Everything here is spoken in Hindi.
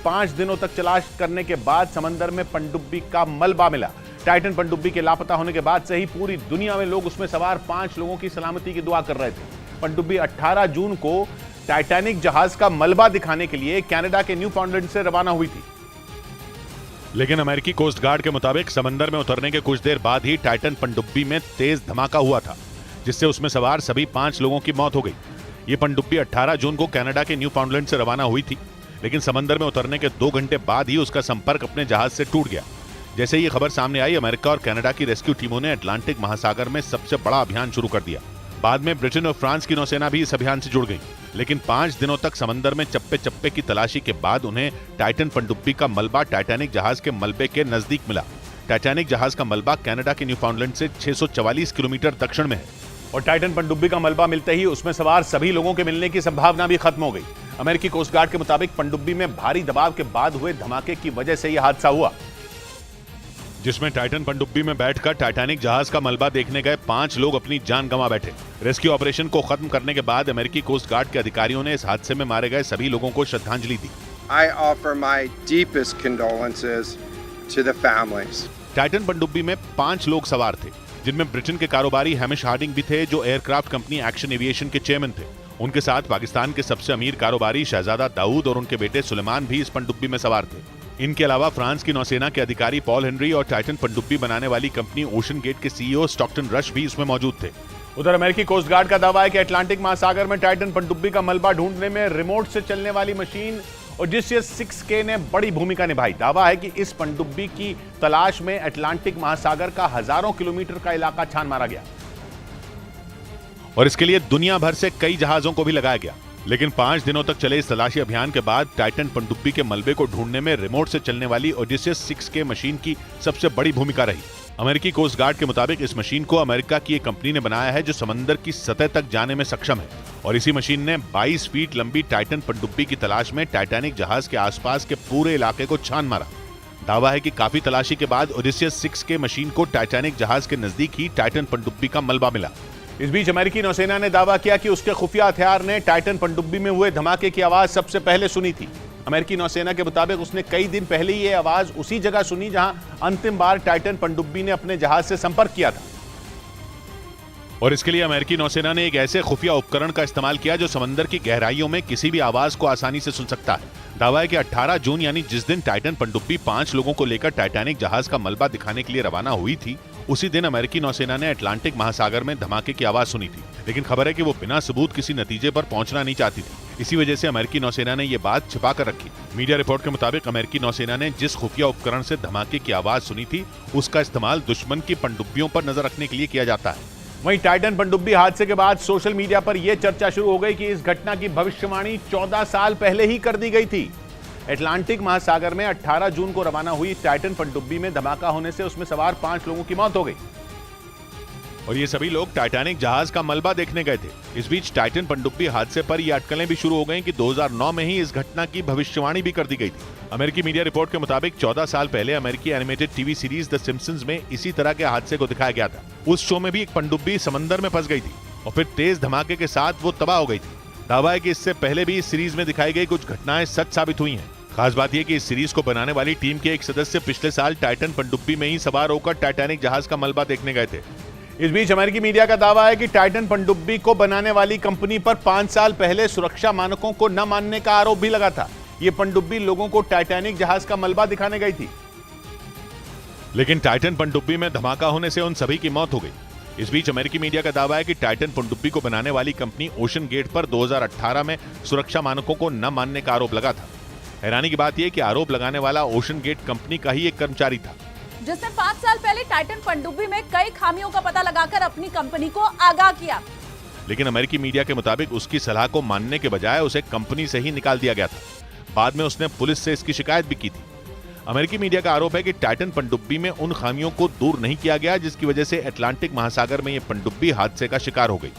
5 दिनों तक तलाश करने के बाद समंदर में पनडुब्बी का मलबा मिला। टाइटन पनडुब्बी के लापता होने के बाद से ही पूरी दुनिया में लोग उसमें सवार 5 लोगों की सलामती की दुआ कर रहे थे। पनडुब्बी 18 जून को टाइटैनिक जहाज का मलबा दिखाने के लिए कनाडा के न्यू फाउंडलैंड से रवाना हुई थी। लेकिन अमेरिकी कोस्ट गार्ड के मुताबिक समंदर में उतरने के कुछ देर बाद ही टाइटन पनडुब्बी में तेज धमाका हुआ था, जिससे उसमें सवार सभी 5 लोगों की मौत हो गई। ये पनडुब्बी 18 जून को कनाडा के न्यू फाउंडलैंड से रवाना हुई थी, लेकिन समंदर में उतरने के 2 घंटे बाद ही उसका संपर्क अपने जहाज से टूट गया। जैसे ये खबर सामने आई, अमेरिका और कनाडा की रेस्क्यू टीमों ने अटलांटिक महासागर में सबसे बड़ा अभियान शुरू कर दिया। बाद में ब्रिटेन और फ्रांस की नौसेना भी इस अभियान से जुड़ गई, लेकिन 5 दिनों तक समंदर में चप्पे चप्पे की तलाशी के बाद उन्हें टाइटन पनडुब्बी का मलबा टाइटैनिक जहाज के मलबे के नजदीक मिला। टाइटैनिक जहाज का मलबा कनाडा के न्यू फाउंडलैंड से 644 किलोमीटर दक्षिण में है और टाइटन पनडुब्बी का मलबा मिलते ही उसमें सवार सभी लोगों के मिलने की संभावना भी खत्म हो गई। अमेरिकी कोस्ट गार्ड के मुताबिक पनडुब्बी में भारी दबाव के बाद हुए धमाके की वजह से यह हादसा हुआ, जिसमें टाइटन पनडुब्बी में बैठकर टाइटैनिक जहाज का मलबा देखने गए 5 लोग अपनी जान गंवा बैठे। रेस्क्यू ऑपरेशन को खत्म करने के बाद अमेरिकी कोस्ट गार्ड के अधिकारियों ने इस हादसे में मारे गए सभी लोगों को श्रद्धांजलि दी। I offer my deepest condolences to the families. Titan पनडुब्बी में 5 लोग सवार थे, जिनमें ब्रिटेन के कारोबारी हैमिश हार्डिंग भी थे, जो एयरक्राफ्ट कंपनी एक्शन एविएशन के चेयरमैन थे। उनके साथ पाकिस्तान के सबसे अमीर कारोबारी शहजादा दाऊद और उनके बेटे सुलेमान भी इस पनडुब्बी में सवार थे। इनके अलावा फ्रांस की नौसेना के अधिकारी पॉल हेनरी और टाइटन पनडुब्बी बनाने वाली कंपनी ओशन गेट के सीईओ स्टॉकटन रश भी इसमें मौजूद थे। उधर अमेरिकी कोस्ट गार्ड का दावा है कि अटलांटिक महासागर में टाइटन पनडुब्बी का मलबा ढूंढने में रिमोट से चलने वाली मशीन ओडिसियस 6K ने बड़ी भूमिका निभाई। दावा है कि इस पनडुब्बी की तलाश में अटलांटिक महासागर का हजारों किलोमीटर का इलाका छान मारा गया और इसके लिए दुनिया भर से कई जहाजों को भी लगाया गया। लेकिन 5 दिनों तक चले इस तलाशी अभियान के बाद टाइटन पनडुब्बी के मलबे को ढूंढने में रिमोट से चलने वाली ओडिसियस 6K मशीन की सबसे बड़ी भूमिका रही। अमेरिकी कोस्ट गार्ड के मुताबिक इस मशीन को अमेरिका की एक कंपनी ने बनाया है, जो समंदर की सतह तक जाने में सक्षम है, और इसी मशीन ने 22 फीट लंबी टाइटन पनडुब्बी की तलाश में टाइटैनिक जहाज के आसपास के पूरे इलाके को छान मारा। दावा है कि काफी तलाशी के बाद ओडिसियस 6K मशीन को टाइटैनिक जहाज के नजदीक ही टाइटन पनडुब्बी का मलबा मिला। इस बीच अमेरिकी नौसेना ने दावा किया कि उसके खुफिया हथियार ने टाइटन पनडुब्बी में हुए धमाके की आवाज सबसे पहले सुनी थी। अमेरिकी नौसेना के मुताबिक उसने कई दिन पहले ही यह आवाज उसी जगह सुनी जहां अंतिम बार टाइटन पनडुब्बी ने अपने जहाज से संपर्क किया था। और इसके लिए अमेरिकी नौसेना ने एक ऐसे खुफिया उपकरण का इस्तेमाल किया जो समंदर की गहराइयों में किसी भी आवाज को आसानी से सुन सकता है। दावा है कि 18 जून यानी जिस दिन टाइटन पनडुब्बी 5 लोगों को लेकर टाइटैनिक जहाज का मलबा दिखाने के लिए रवाना हुई थी, उसी दिन अमेरिकी नौसेना ने अटलांटिक महासागर में धमाके की आवाज सुनी थी। लेकिन खबर है कि वो बिना सबूत किसी नतीजे पर पहुंचना नहीं चाहती थी। इसी वजह से अमेरिकी नौसेना ने ये बात छिपा कर रखी। मीडिया रिपोर्ट के मुताबिक अमेरिकी नौसेना ने जिस खुफिया उपकरण से धमाके की आवाज सुनी थी, उसका इस्तेमाल दुश्मन की पनडुब्बियों पर नजर रखने के लिए किया जाता है। वहीं टाइटन पनडुब्बी हादसे के बाद सोशल मीडिया पर यह चर्चा शुरू हो गई कि इस घटना की भविष्यवाणी 14 साल पहले ही कर दी गई थी। अटलांटिक महासागर में 18 जून को रवाना हुई टाइटन पनडुब्बी में धमाका होने से उसमें सवार 5 लोगों की मौत हो गई और ये सभी लोग टाइटैनिक जहाज का मलबा देखने गए थे। इस बीच टाइटन पनडुब्बी हादसे पर ये अटकलें भी शुरू हो गईं कि 2009 में ही इस घटना की भविष्यवाणी भी कर दी गई थी। अमेरिकी मीडिया रिपोर्ट के मुताबिक 14 साल पहले अमेरिकी animated TV series the Simpsons में इसी तरह के हादसे को दिखाया गया था। उस शो में भी एक पनडुब्बी समंदर में फंस गई थी और फिर तेज धमाके के साथ वो तबाह हो गई थी। दावा है कि इससे पहले भी इस सीरीज में दिखाई गई कुछ घटनाएं सच साबित हुई हैं। खास बात यह कि इस सीरीज को बनाने वाली टीम के एक सदस्य पिछले साल टाइटन पनडुब्बी में ही सवार होकर टाइटैनिक जहाज का मलबा देखने गए थे। इस बीच अमेरिकी मीडिया का दावा है कि टाइटन पनडुब्बी को बनाने वाली कंपनी पर 5 साल पहले सुरक्षा मानकों को न मानने का आरोप भी लगा था। यह पनडुब्बी लोगों को टाइटैनिक जहाज का मलबा दिखाने गई थी, लेकिन टाइटन पनडुब्बी में धमाका होने से उन सभी की मौत हो गई। इस बीच अमेरिकी मीडिया का दावा है कि टाइटन पनडुब्बी को बनाने वाली कंपनी ओशन गेट पर 2018 में सुरक्षा मानकों को न मानने का आरोप लगा था। हैरानी की बात यह कि आरोप लगाने वाला ओशन गेट कंपनी का ही एक कर्मचारी था, जिसने 5 साल पहले टाइटन पनडुब्बी में कई खामियों का पता लगाकर अपनी कंपनी को आगाह किया। लेकिन अमेरिकी मीडिया के मुताबिक उसकी सलाह को मानने के बजाय उसे कंपनी से ही निकाल दिया गया था। बाद में उसने पुलिस से इसकी शिकायत भी की थी। अमेरिकी मीडिया का आरोप है कि टाइटन पनडुब्बी में उन खामियों को दूर नहीं किया गया, जिसकी वजह से अटलांटिक महासागर में यह पनडुब्बी हादसे का शिकार हो गई।